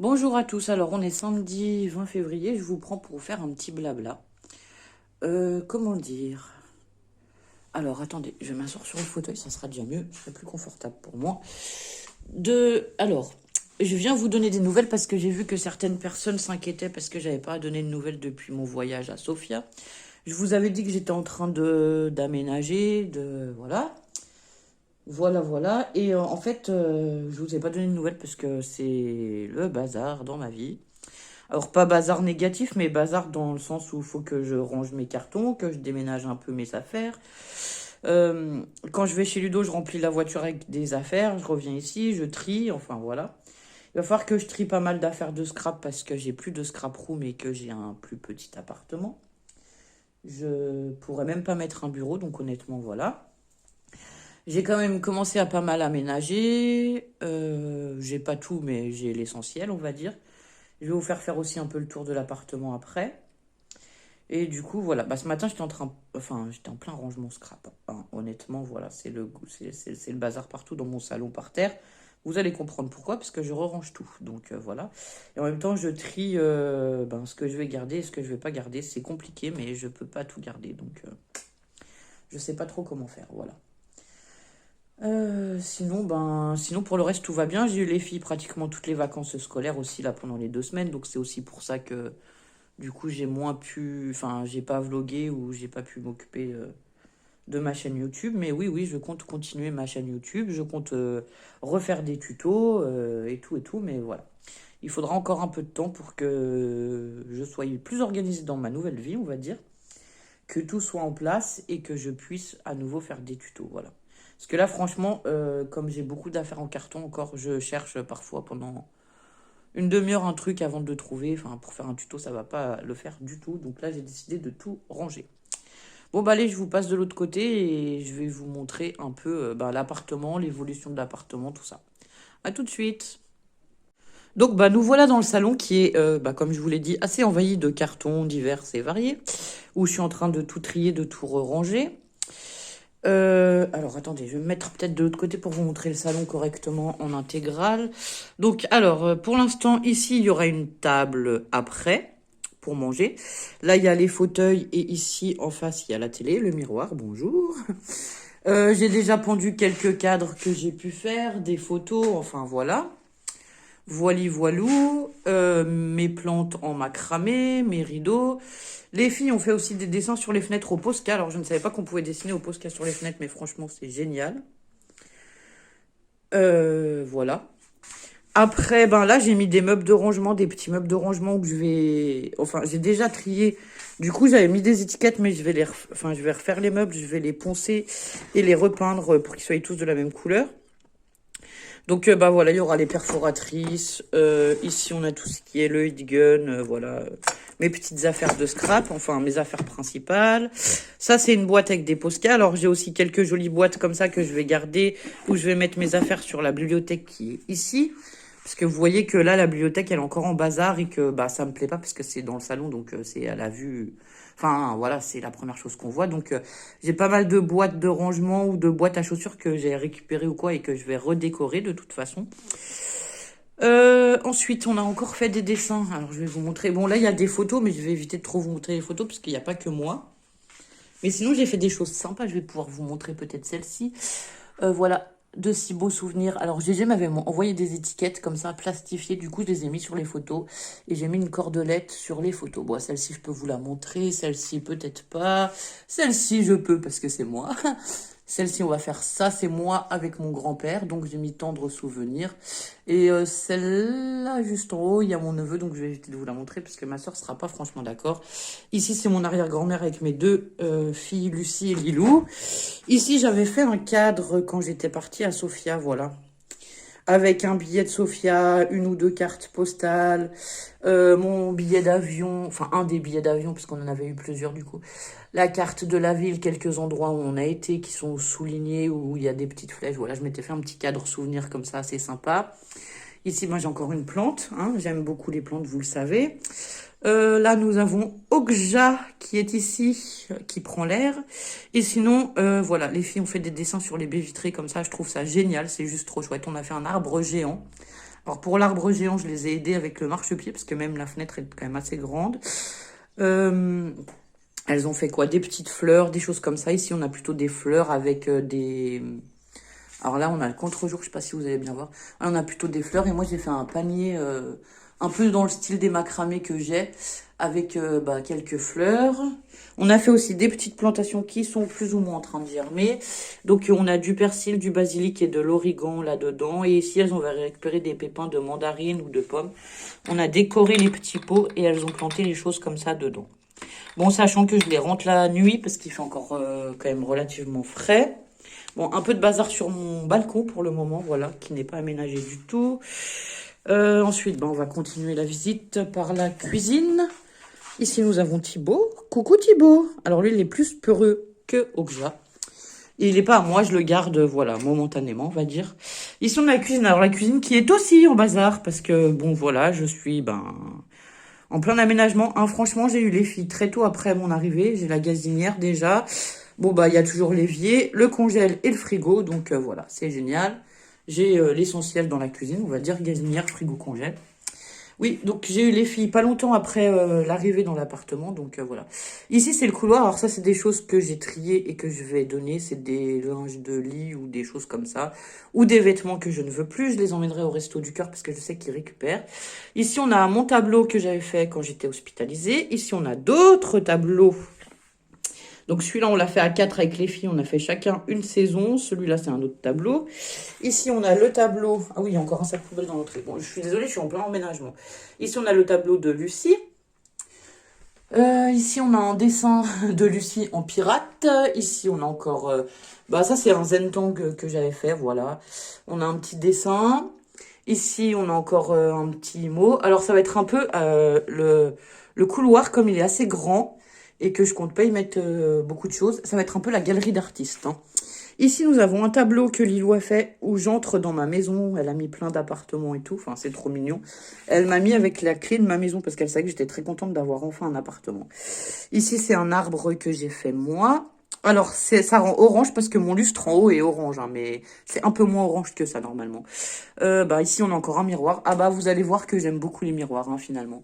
Bonjour à tous, alors on est samedi 20 février, je vous prends pour vous faire un petit blabla. Comment dire? Alors attendez, je vais m'asseoir sur le fauteuil, ça sera déjà mieux, ce sera plus confortable pour moi. Alors, je viens vous donner des nouvelles parce que j'ai vu que certaines personnes s'inquiétaient parce que j'avais pas donné de nouvelles depuis mon voyage à Sofia. Je vous avais dit que j'étais en train de d'aménager, voilà. Voilà. Et en fait, je vous ai pas donné de nouvelles parce que c'est le bazar dans ma vie. Alors, pas bazar négatif, mais bazar dans le sens où il faut que je range mes cartons, que je déménage un peu mes affaires. Quand je vais chez Ludo, je remplis la voiture avec des affaires. Je reviens ici, je trie, enfin voilà. Il va falloir que je trie pas mal d'affaires de scrap parce que j'ai plus de scrap room et que j'ai un plus petit appartement. Je pourrais même pas mettre un bureau, donc honnêtement, voilà. J'ai quand même commencé à pas mal aménager. J'ai pas tout, mais j'ai l'essentiel, on va dire. Je vais vous faire aussi un peu le tour de l'appartement après. Et du coup, voilà. Bah, ce matin, j'étais en plein rangement scrap, hein. Honnêtement, voilà, c'est le bazar partout dans mon salon par terre. Vous allez comprendre pourquoi, parce que je re-range tout. Donc voilà. Et en même temps, je trie ce que je vais garder et ce que je vais pas garder. C'est compliqué, mais je peux pas tout garder. Donc je sais pas trop comment faire. Voilà. Sinon pour le reste, tout va bien. J'ai eu les filles pratiquement toutes les vacances scolaires aussi là pendant les 2 semaines. Donc c'est aussi pour ça que du coup, j'ai pas vlogué ou j'ai pas pu m'occuper de ma chaîne YouTube. Mais oui, je compte continuer ma chaîne YouTube. Je compte refaire des tutos et tout. Mais voilà. Il faudra encore un peu de temps pour que je sois plus organisée dans ma nouvelle vie, on va dire. Que tout soit en place et que je puisse à nouveau faire des tutos. Voilà. Parce que là, franchement, comme j'ai beaucoup d'affaires en carton encore, je cherche parfois pendant une demi-heure un truc avant de le trouver. Enfin, pour faire un tuto, ça va pas le faire du tout. Donc là, j'ai décidé de tout ranger. Bon, bah allez, je vous passe de l'autre côté et je vais vous montrer un peu l'appartement, l'évolution de l'appartement, tout ça. À tout de suite. Donc, nous voilà dans le salon qui est, comme je vous l'ai dit, assez envahi de cartons divers et variés, où je suis en train de tout trier, de tout ranger. Alors attendez, je vais me mettre peut-être de l'autre côté pour vous montrer le salon correctement en intégrale. Donc alors pour l'instant ici il y aura une table après pour manger. Là il y a les fauteuils et ici en face il y a la télé, le miroir, bonjour. J'ai déjà pendu quelques cadres que j'ai pu faire, des photos, enfin voilà. Voilou, mes plantes en macramé, mes rideaux. Les filles ont fait aussi des dessins sur les fenêtres au Posca. Alors, je ne savais pas qu'on pouvait dessiner au Posca sur les fenêtres, mais franchement, c'est génial. Voilà. Après, là, j'ai mis des meubles de rangement, des petits meubles de rangement que je vais... Enfin, j'ai déjà trié. Du coup, j'avais mis des étiquettes, mais je vais refaire les meubles, je vais les poncer et les repeindre pour qu'ils soient tous de la même couleur. Donc voilà, il y aura les perforatrices. Ici, on a tout ce qui est le heat gun. Voilà, mes petites affaires de scrap, enfin mes affaires principales. Ça, c'est une boîte avec des Posca. Alors, j'ai aussi quelques jolies boîtes comme ça que je vais garder, où je vais mettre mes affaires sur la bibliothèque qui est ici. Parce que vous voyez que là, la bibliothèque, elle est encore en bazar et que ça me plaît pas parce que c'est dans le salon, donc c'est à la vue. Enfin, voilà, c'est la première chose qu'on voit. Donc, j'ai pas mal de boîtes de rangement ou de boîtes à chaussures que j'ai récupérées ou quoi et que je vais redécorer de toute façon. Ensuite, on a encore fait des dessins. Alors, je vais vous montrer. Bon, là, il y a des photos, mais je vais éviter de trop vous montrer les photos parce qu'il n'y a pas que moi. Mais sinon, j'ai fait des choses sympas. Je vais pouvoir vous montrer peut-être celle-ci. Voilà, de si beaux souvenirs. Alors, GG m'avait envoyé des étiquettes comme ça, plastifiées. Du coup, je les ai mis sur les photos. Et j'ai mis une cordelette sur les photos. Bon, celle-ci, je peux vous la montrer. Celle-ci, peut-être pas. Celle-ci, je peux parce que c'est moi. Celle-ci, on va faire ça. C'est moi avec mon grand-père. Donc, j'ai mis tendre souvenir. Et celle-là, juste en haut, il y a mon neveu. Donc, je vais éviter de vous la montrer parce que ma soeur sera pas franchement d'accord. Ici, c'est mon arrière-grand-mère avec mes deux filles, Lucie et Lilou. Ici, j'avais fait un cadre quand j'étais partie à Sofia, voilà. Avec un billet de Sofia, une ou deux cartes postales, mon billet d'avion, enfin un des billets d'avion, parce qu'on en avait eu plusieurs du coup. La carte de la ville, quelques endroits où on a été, qui sont soulignés, où il y a des petites flèches. Voilà, je m'étais fait un petit cadre souvenir comme ça, assez sympa. Ici, moi, j'ai encore une plante, hein. J'aime beaucoup les plantes, vous le savez. Là, nous avons Okja qui est ici, qui prend l'air. Et sinon, voilà, les filles ont fait des dessins sur les baies vitrées comme ça. Je trouve ça génial, c'est juste trop chouette. On a fait un arbre géant Alors pour l'arbre géant, je les ai aidés avec le marchepied, parce que même la fenêtre est quand même assez grande. Elles ont fait quoi? Des petites fleurs, des choses comme ça. Ici, on a plutôt des fleurs avec des... Alors là, on a le contre-jour, je sais pas si vous allez bien voir. Là, on a plutôt des fleurs et moi, j'ai fait un panier un peu dans le style des macramés que j'ai avec quelques fleurs. On a fait aussi des petites plantations qui sont plus ou moins en train de germer. Donc, on a du persil, du basilic et de l'origan là-dedans. Et ici, elles ont récupéré des pépins de mandarine ou de pommes. On a décoré les petits pots et elles ont planté les choses comme ça dedans. Bon, sachant que je les rentre la nuit parce qu'il fait encore quand même relativement frais. Bon, un peu de bazar sur mon balcon pour le moment, voilà, qui n'est pas aménagé du tout. Ensuite, on va continuer la visite par la cuisine. Ici, nous avons Thibaut. Coucou Thibaut. Alors lui, il est plus peureux que Okja. Et il n'est pas à moi, je le garde, voilà, momentanément, on va dire. Ici, on a la cuisine. Alors la cuisine qui est aussi en bazar parce que, bon, voilà, je suis, en plein aménagement. Hein, franchement, j'ai eu les filles très tôt après mon arrivée. J'ai la gazinière déjà. Bon, il y a toujours l'évier, le congèle et le frigo. Donc, voilà, c'est génial. J'ai l'essentiel dans la cuisine, on va dire gazinière, frigo, congèle. Oui, donc j'ai eu les filles pas longtemps après l'arrivée dans l'appartement. Donc, voilà. Ici, c'est le couloir. Alors ça, c'est des choses que j'ai triées et que je vais donner. C'est des linges de lit ou des choses comme ça. Ou des vêtements que je ne veux plus. Je les emmènerai au Resto du Cœur parce que je sais qu'ils récupèrent. Ici, on a mon tableau que j'avais fait quand j'étais hospitalisée. Ici, on a d'autres tableaux. Donc celui-là, on l'a fait à 4 avec les filles. On a fait chacun une saison. Celui-là, c'est un autre tableau. Ici, on a le tableau... Ah oui, il y a encore un sac poubelle dans l'entrée. Bon, je suis désolée, je suis en plein emménagement. Ici, on a le tableau de Lucie. Ici, on a un dessin de Lucie en pirate. Ici, on a encore... ça, c'est un Zentang que j'avais fait, voilà. On a un petit dessin. Ici, on a encore un petit mot. Alors, ça va être un peu le couloir, comme il est assez grand et que je compte pas y mettre beaucoup de choses. Ça va être un peu la galerie d'artistes. Hein. Ici, nous avons un tableau que Lilou a fait où j'entre dans ma maison. Elle a mis plein d'appartements et tout. Enfin, c'est trop mignon. Elle m'a mis avec la clé de ma maison parce qu'elle savait que j'étais très contente d'avoir enfin un appartement. Ici, c'est un arbre que j'ai fait moi. Alors, ça rend orange parce que mon lustre en haut est orange, hein, mais c'est un peu moins orange que ça normalement. Ici, on a encore un miroir. Ah vous allez voir que j'aime beaucoup les miroirs, hein, finalement.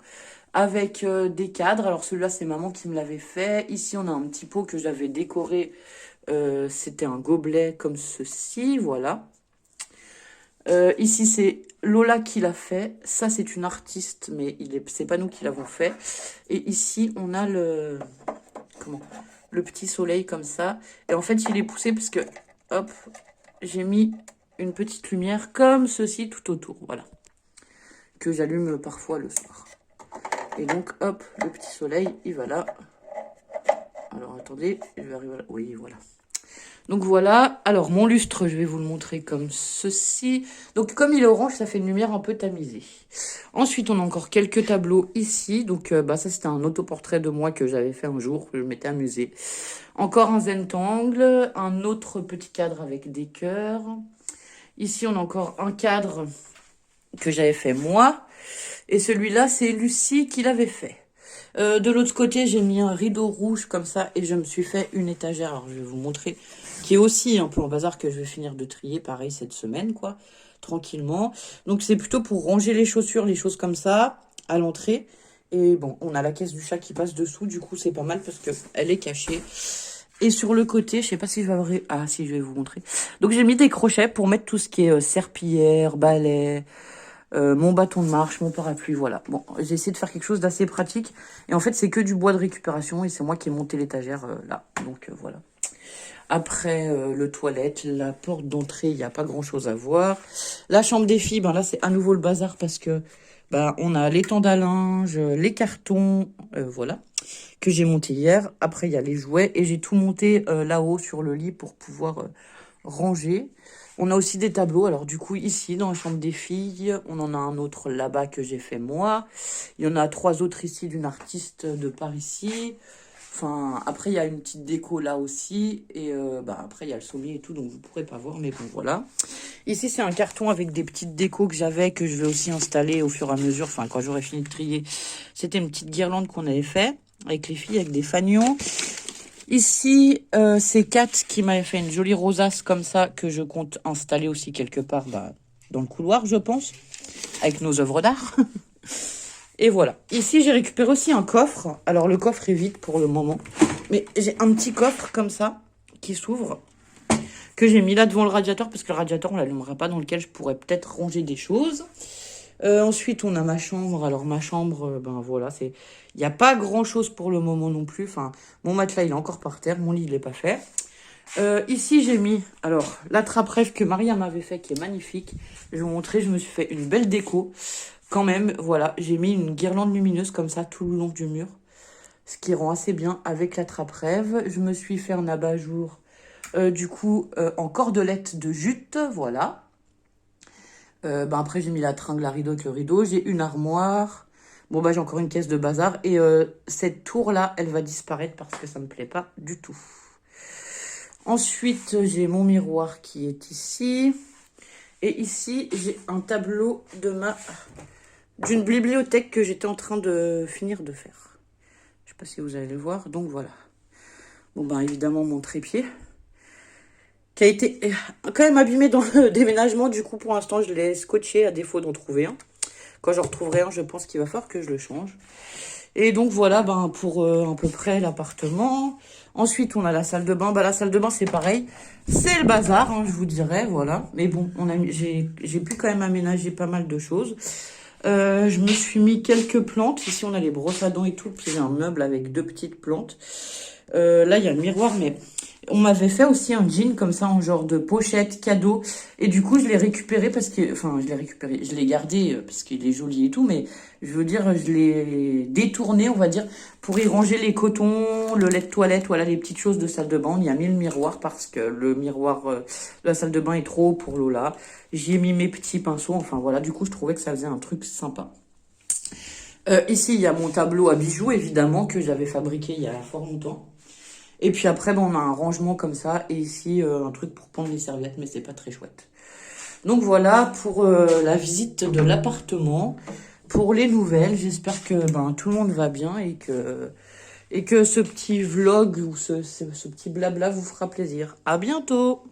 Avec des cadres. Alors, celui-là, c'est maman qui me l'avait fait. Ici, on a un petit pot que j'avais décoré. C'était un gobelet comme ceci, voilà. Ici, c'est Lola qui l'a fait. Ça, c'est une artiste, mais c'est pas nous qui l'avons fait. Et ici, on a le petit soleil comme ça. Et en fait, il est poussé parce que, hop, j'ai mis une petite lumière comme ceci tout autour, voilà. Que j'allume parfois le soir. Et donc, hop, le petit soleil, il va là. Alors, attendez, je vais arriver là. Oui, voilà. Donc voilà, alors mon lustre, je vais vous le montrer comme ceci. Donc comme il est orange, ça fait une lumière un peu tamisée. Ensuite, on a encore quelques tableaux ici. Donc ça, c'était un autoportrait de moi que j'avais fait un jour, je m'étais amusée. Encore un Zentangle, un autre petit cadre avec des cœurs. Ici, on a encore un cadre que j'avais fait moi. Et celui-là, c'est Lucie qui l'avait fait. De l'autre côté, j'ai mis un rideau rouge comme ça et je me suis fait une étagère. Alors, je vais vous montrer, qui est aussi un peu en bazar que je vais finir de trier, pareil, cette semaine, quoi, tranquillement. Donc, c'est plutôt pour ranger les chaussures, les choses comme ça, à l'entrée. Et bon, on a la caisse du chat qui passe dessous, du coup, c'est pas mal parce qu'elle est cachée. Et sur le côté, je sais pas si je vais avoir... Ah, si, je vais vous montrer. Donc, j'ai mis des crochets pour mettre tout ce qui est serpillière, balai... mon bâton de marche, mon parapluie, voilà. Bon, j'ai essayé de faire quelque chose d'assez pratique. Et en fait, c'est que du bois de récupération. Et c'est moi qui ai monté l'étagère là. Donc, voilà. Après, le toilette, la porte d'entrée, il n'y a pas grand-chose à voir. La chambre des filles, là, c'est à nouveau le bazar parce que on a l'étendard à linge, les cartons, voilà, que j'ai monté hier. Après, il y a les jouets. Et j'ai tout monté là-haut sur le lit pour pouvoir ranger. On a aussi des tableaux. Alors du coup, ici, dans la chambre des filles, on en a un autre là-bas que j'ai fait moi. Il y en a 3 autres ici d'une artiste de par ici. Enfin, après, il y a une petite déco là aussi. Et après, il y a le sommier et tout, donc vous ne pourrez pas voir, mais bon, voilà. Ici, c'est un carton avec des petites décos que j'avais, que je vais aussi installer au fur et à mesure. Enfin, quand j'aurai fini de trier. C'était une petite guirlande qu'on avait fait avec les filles, avec des fanions. Ici, c'est Kat qui m'avait fait une jolie rosace comme ça que je compte installer aussi quelque part dans le couloir, je pense. avec nos œuvres d'art. Et voilà. Ici, j'ai récupéré aussi un coffre. Alors, le coffre est vide pour le moment. Mais j'ai un petit coffre comme ça, qui s'ouvre, que j'ai mis là devant le radiateur, parce que le radiateur, on ne l'allumera pas, dans lequel je pourrais peut-être ranger des choses. Ensuite, on a ma chambre. Alors, ma chambre, ben voilà, c'est... Il n'y a pas grand-chose pour le moment non plus. Enfin, mon matelas, il est encore par terre. Mon lit, il n'est pas fait. Ici, j'ai mis, alors, la trappe-rêve que Maria m'avait fait, qui est magnifique. Je vais vous montrer, je me suis fait une belle déco. Quand même, voilà, j'ai mis une guirlande lumineuse comme ça, tout le long du mur. Ce qui rend assez bien avec la trappe-rêve. Je me suis fait un abat-jour, du coup, en cordelette de jute, voilà. Ben après, j'ai mis la tringle à rideau avec le rideau. J'ai une armoire. Bon, bah, j'ai encore une caisse de bazar. Et cette tour-là, elle va disparaître parce que ça me plaît pas du tout. Ensuite, j'ai mon miroir qui est ici. Et ici, j'ai un tableau d'une bibliothèque que j'étais en train de finir de faire. Je sais pas si vous allez le voir. Donc, voilà. Bon, ben, évidemment, mon trépied. Qui a été quand même abîmé dans le déménagement. Du coup, pour l'instant, je l'ai scotché à défaut d'en trouver un. Quand j'en retrouverai un, je pense qu'il va falloir que je le change. Et donc, voilà, ben, pour à peu près l'appartement. Ensuite, on a la salle de bain. Bah, la salle de bain, c'est pareil. C'est le bazar, hein, je vous dirais, voilà. Mais bon, j'ai pu quand même aménager pas mal de choses. Je me suis mis quelques plantes. Ici, on a les brosses à dents et tout. Puis, j'ai un meuble avec 2 petites plantes. Là, il y a le miroir, mais on m'avait fait aussi un jean comme ça, en genre de pochette, cadeau. Et du coup, je l'ai récupéré parce que... Enfin, je l'ai récupéré. Je l'ai gardé parce qu'il est joli et tout. Mais je veux dire, je l'ai détourné, on va dire, pour y ranger les cotons, le lait de toilette, voilà, les petites choses de salle de bain. On y a mis le miroir parce que le miroir de la salle de bain est trop haut pour Lola. J'y ai mis mes petits pinceaux. Enfin, voilà, du coup, je trouvais que ça faisait un truc sympa. Ici, il y a mon tableau à bijoux, évidemment, que j'avais fabriqué il y a fort longtemps. Et puis après, ben, on a un rangement comme ça. Et ici, un truc pour prendre les serviettes, mais c'est pas très chouette. Donc voilà pour la visite de l'appartement. Pour les nouvelles, j'espère que ben, tout le monde va bien et que ce petit vlog ou ce petit blabla vous fera plaisir. À bientôt!